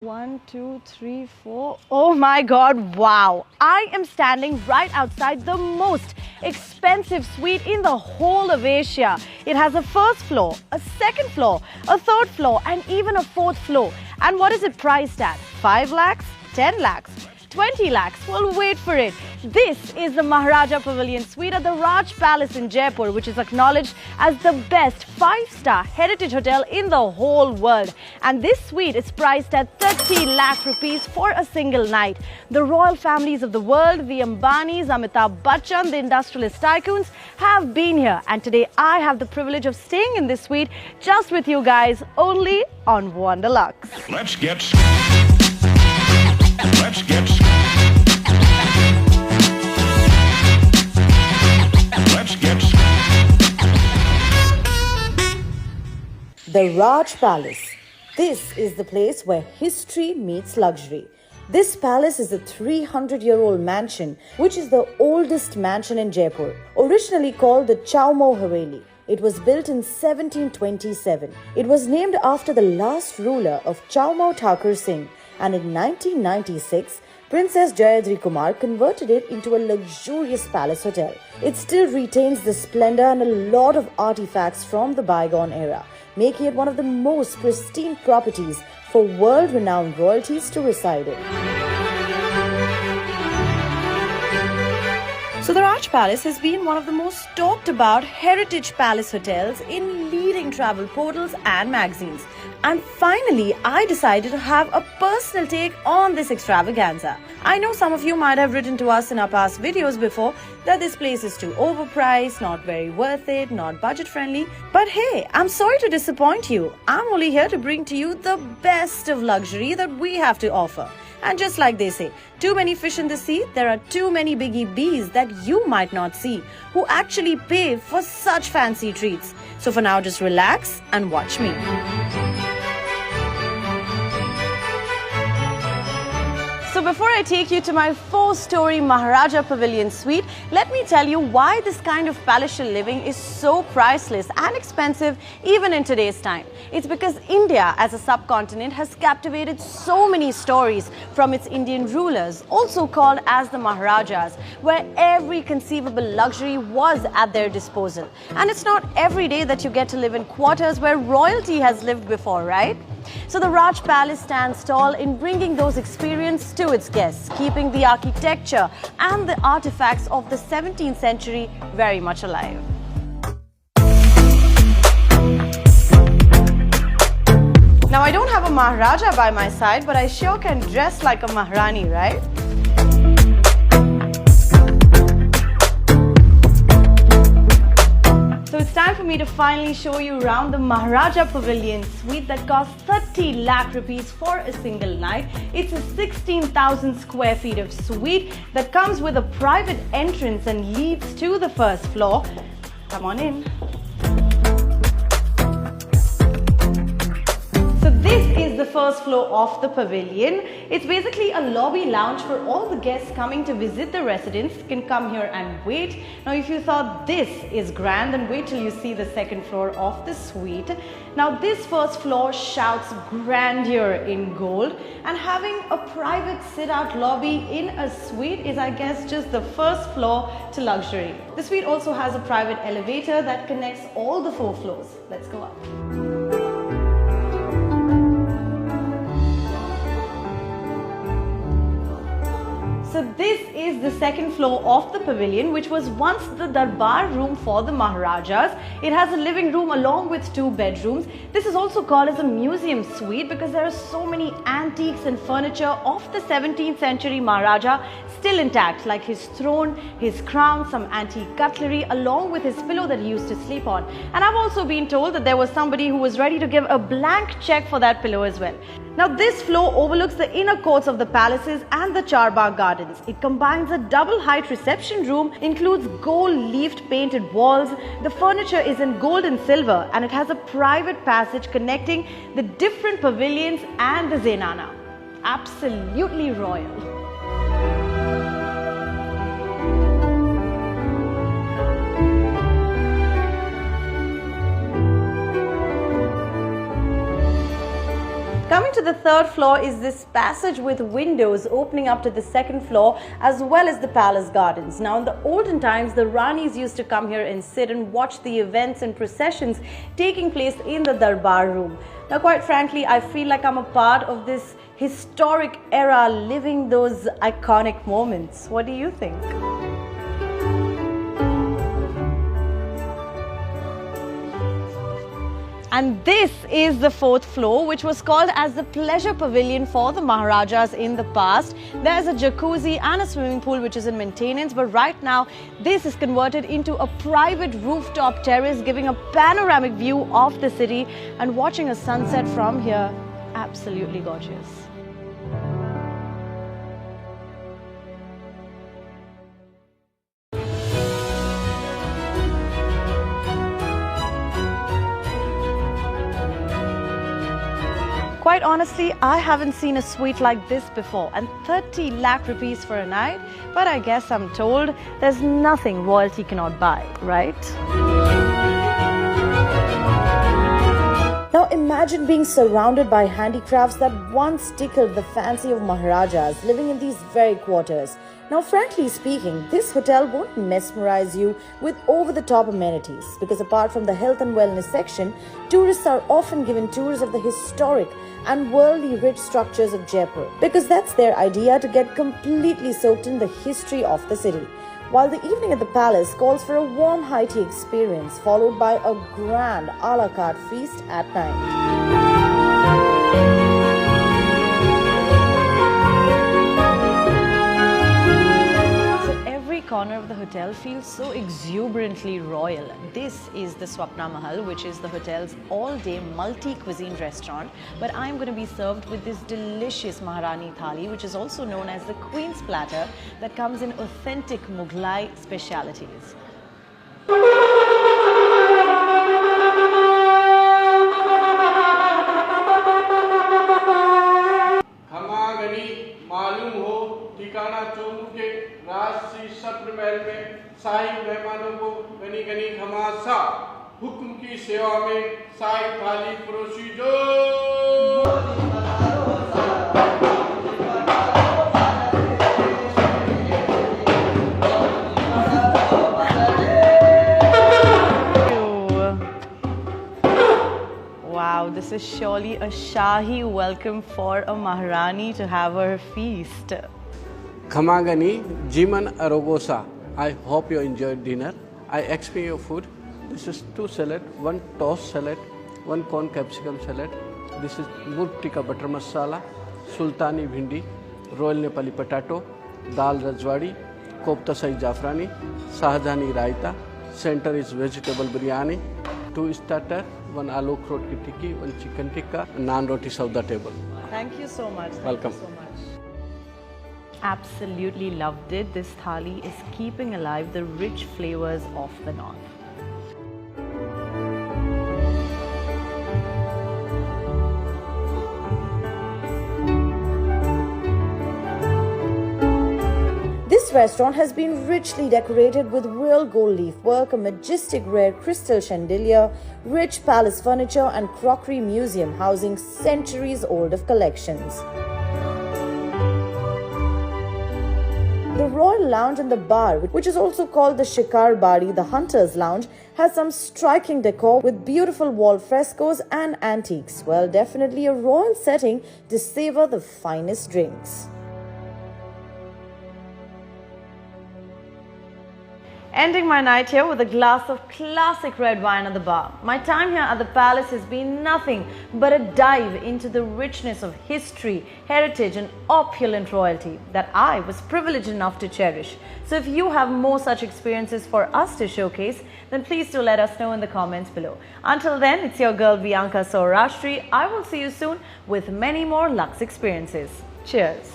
One, two, three, four. Oh my God, wow. I am standing right outside the most expensive suite in the whole of Asia. It has a first floor, a second floor, a third floor, and even a fourth floor. And what is it priced at? 5 lakhs? 10 lakhs? 20 lakhs. Well, wait for it. This is the Maharaja Pavilion Suite at the Raj Palace in Jaipur, which is acknowledged as the best 5-star heritage hotel in the whole world. And this suite is priced at 30 lakh rupees for a single night. The royal families of the world, the Ambanis, Amitabh Bachchan, the industrialist tycoons have been here. And today I have the privilege of staying in this suite just with you guys only on Wanderlux. Let's get Let's get The Raj Palace. This is the place where history meets luxury. This palace is a 300-year-old mansion, which is the oldest mansion in Jaipur, originally called the Chowmao Haveli. It was built in 1727. It was named after the last ruler of Chowmao Thakur Singh, and in 1996, Princess Jayadri Kumar converted it into a luxurious palace hotel. It still retains the splendor and a lot of artifacts from the bygone era, making it one of the most pristine properties for world-renowned royalties to reside in. So the Raj Palace has been one of the most talked about heritage palace hotels in leading travel portals and magazines. And finally, I decided to have a personal take on this extravaganza. I know some of you might have written to us in our past videos before that this place is too overpriced, not very worth it, not budget friendly. But hey, I'm sorry to disappoint you. I'm only here to bring to you the best of luxury that we have to offer. And just like they say, too many fish in the sea, there are too many biggie bees that you might not see who actually pay for such fancy treats. So for now, just relax and watch me. So before I take you to my 4-story Maharaja Pavilion Suite, let me tell you why this kind of palatial living is so priceless and expensive even in today's time. It's because India as a subcontinent has captivated so many stories from its Indian rulers, also called as the Maharajas, where every conceivable luxury was at their disposal. And it's not every day that you get to live in quarters where royalty has lived before, right? So the Raj Palace stands tall in bringing those experiences to its guests, keeping the architecture and the artifacts of the 17th century very much alive. Now, I don't have a Maharaja by my side, but I sure can dress like a Maharani, right? So it's time for me to finally show you around the Maharaja Pavilion Suite that costs 30 lakh rupees for a single night. It's a 16,000 square feet of suite that comes with a private entrance and leads to the first floor. Come on in. So this is the first floor of the pavilion. It's basically a lobby lounge for all the guests coming to visit the residence. You can come here and wait. Now, if you thought this is grand, then wait till you see the second floor of the suite. Now, this first floor shouts grandeur in gold, and having a private sit-out lobby in a suite is, I guess, just the first floor to luxury. The suite also has a private elevator that connects all the 4 floors. Let's go up. So this is the second floor of the pavilion, which was once the Darbar room for the Maharajas. It has a living room along with 2 bedrooms. This is also called as a museum suite because there are so many antiques and furniture of the 17th century Maharaja still intact, like his throne, his crown, some antique cutlery, along with his pillow that he used to sleep on. And I've also been told that there was somebody who was ready to give a blank check for that pillow as well. Now, this floor overlooks the inner courts of the palaces and the Charbagh Gardens. It combines a double-height reception room, includes gold-leafed painted walls. The furniture is in gold and silver, and it has a private passage connecting the different pavilions and the Zenana. Absolutely royal. Coming to the third floor is this passage with windows opening up to the second floor as well as the palace gardens. Now in the olden times, the Ranis used to come here and sit and watch the events and processions taking place in the Darbar room. Now quite frankly, I feel like I'm a part of this historic era, living those iconic moments. What do you think? And this is the fourth floor, which was called as the pleasure pavilion for the Maharajas in the past. There's a jacuzzi and a swimming pool which is in maintenance, but right now this is converted into a private rooftop terrace giving a panoramic view of the city, and watching a sunset from here, absolutely gorgeous. Quite honestly, I haven't seen a suite like this before, and 30 lakh rupees for a night, but I guess I'm told there's nothing royalty cannot buy, right? Now imagine being surrounded by handicrafts that once tickled the fancy of Maharajas living in these very quarters. Now frankly speaking, this hotel won't mesmerize you with over-the-top amenities, because apart from the health and wellness section, tourists are often given tours of the historic and worldly rich structures of Jaipur, because that's their idea, to get completely soaked in the history of the city. While the evening at the palace calls for a warm high tea experience followed by a grand a la carte feast at night. Corner of the hotel feels so exuberantly royal. This is the Swapna Mahal, which is the hotel's all-day multi-cuisine restaurant, but I'm going to be served with this delicious Maharani Thali, which is also known as the Queen's Platter, that comes in authentic Mughlai specialities. मालूम हो ठिकाना चौमुख के राजसी सप्र महल में शाही मेहमानों को गनी गनी खमासा हुक्म की सेवा में शाही थाली परोसी जो। Wow, this is surely a Shahi welcome for a Maharani to have her feast. Khamagani Jiman Arogosa. I hope you enjoyed dinner. I expect your food. This is 2 salad, 1 toast salad, 1 corn capsicum salad. This is murg tikka butter masala, sultani bhindi, royal Nepali potato, dal rajwadi, kofta sahi jafrani, shahjani raita. Center is vegetable biryani, 2 starter, 1 aloo khrot ki tikki, 1 chicken tikka, naan roti served the table. Thank you so much. Welcome. Thank you so much. Absolutely loved it. This thali is keeping alive the rich flavors of the north. This restaurant has been richly decorated with real gold leaf work, a majestic rare crystal chandelier, rich palace furniture and crockery museum housing centuries old of collections. The Royal Lounge and the bar, which is also called the Shikar Bari, the Hunter's Lounge, has some striking decor with beautiful wall frescoes and antiques. Well, definitely a royal setting to savor the finest drinks. Ending my night here with a glass of classic red wine at the bar. My time here at the palace has been nothing but a dive into the richness of history, heritage and opulent royalty that I was privileged enough to cherish. So if you have more such experiences for us to showcase, then please do let us know in the comments below. Until then, it's your girl Bianca Saurashtri. I will see you soon with many more Lux experiences. Cheers.